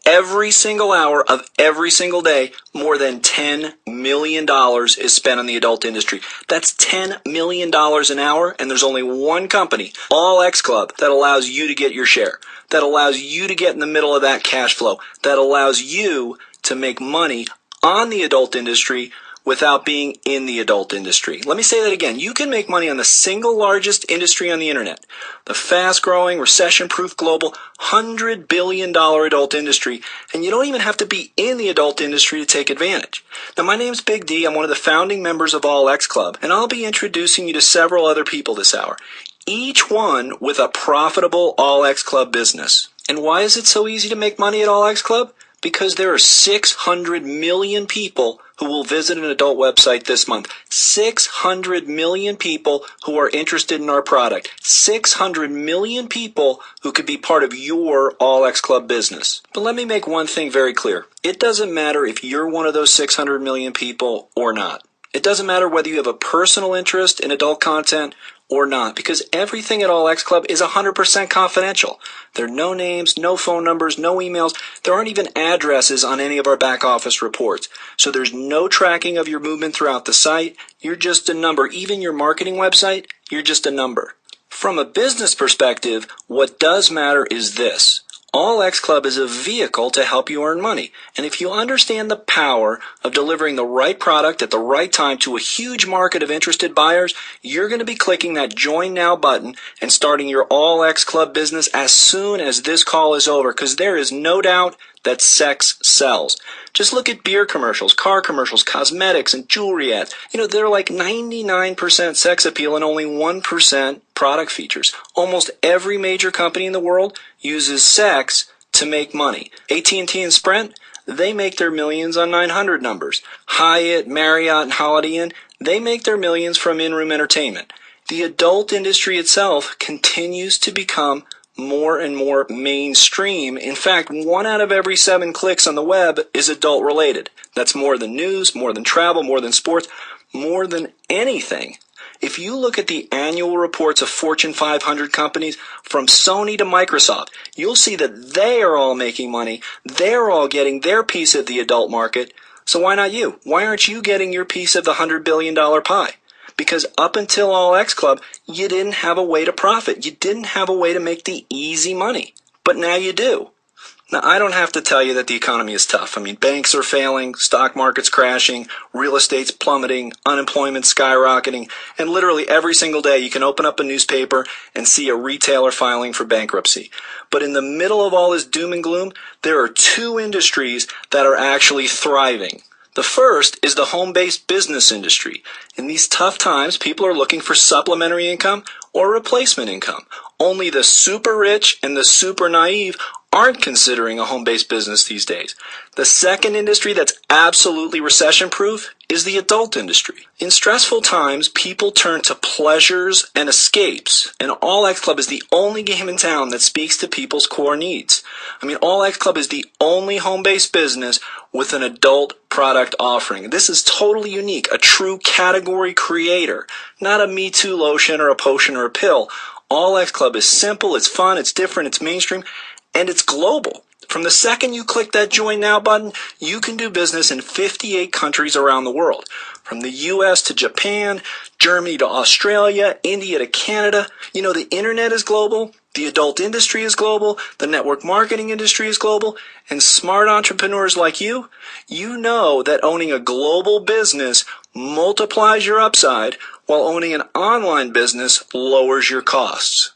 every single hour of every single day, more than $10 million is spent on the adult industry. That's $10 million an hour, and there's only one company, All X Club, that allows you to get your share, that allows you to get in the middle of that cash flow, that allows you to make money on the adult industry without being in the adult industry. Let me say that again. You can make money on the single largest industry on the internet, the fast-growing, recession-proof global $100 billion adult industry, and you don't even have to be in the adult industry to take advantage. Now, my name's Big D. I'm one of the founding members of All X Club, and I'll be introducing you to several other people this hour, each one with a profitable All X Club business. And why is it so easy to make money at All X Club? Because there are 600 million people who will visit an adult website this month. 600 million people who are interested in our product. 600 million people who could be part of your All X Club business. But let me make one thing very clear. It doesn't matter if you're one of those 600 million people or not. It doesn't matter whether you have a personal interest in adult content or not, because everything at All X Club is 100% confidential. There are no names, no phone numbers, no emails. There aren't even addresses on any of our back office reports. So there's no tracking of your movement throughout the site. You're just a number. Even your marketing website, you're just a number. From a business perspective, what does matter is this. All X Club is a vehicle to help you earn money. And if you understand the power of delivering the right product at the right time to a huge market of interested buyers, you're going to be clicking that Join Now button and starting your All X Club business as soon as this call is over, because there is no doubt that sex sells. Just look at beer commercials, car commercials, cosmetics, and jewelry ads. They're like 99% sex appeal and only 1% product features. Almost every major company in the world uses sex to make money. AT&T and Sprint, they make their millions on 900 numbers. Hyatt, Marriott, and Holiday Inn, they make their millions from in-room entertainment. The adult industry itself continues to become more and more mainstream. In fact, 1 out of every 7 clicks on the web is adult related. That's more than news, more than travel, more than sports, more than anything. If you look at the annual reports of Fortune 500 companies, from Sony to Microsoft, you'll see that they are all making money. They're all getting their piece of the adult market. So why not you? Why aren't you getting your piece of the $100 billion pie? Because up until All X Club, you didn't have a way to profit. You didn't have a way to make the easy money. But now you do. Now, I don't have to tell you that the economy is tough. Banks are failing, stock market's crashing, real estate's plummeting, unemployment's skyrocketing, and literally every single day you can open up a newspaper and see a retailer filing for bankruptcy. But in the middle of all this doom and gloom, there are 2 industries that are actually thriving. The first is the home-based business industry. In these tough times, people are looking for supplementary income or replacement income. Only the super rich and the super naive aren't considering a home-based business these days. The second industry that's absolutely recession-proof is the adult industry. In stressful times, people turn to pleasures and escapes, and All X Club is the only game in town that speaks to people's core needs. All X Club is the only home-based business with an adult product offering. This is totally unique, a true category creator, not a Me Too lotion or a potion or a pill. All X Club is simple, it's fun, it's different, it's mainstream, and it's global. From the second you click that Join Now button, you can do business in 58 countries around the world. From the US to Japan, Germany to Australia, India to Canada. The internet is global, the adult industry is global, the network marketing industry is global, and smart entrepreneurs like you know that owning a global business multiplies your upside, while owning an online business lowers your costs.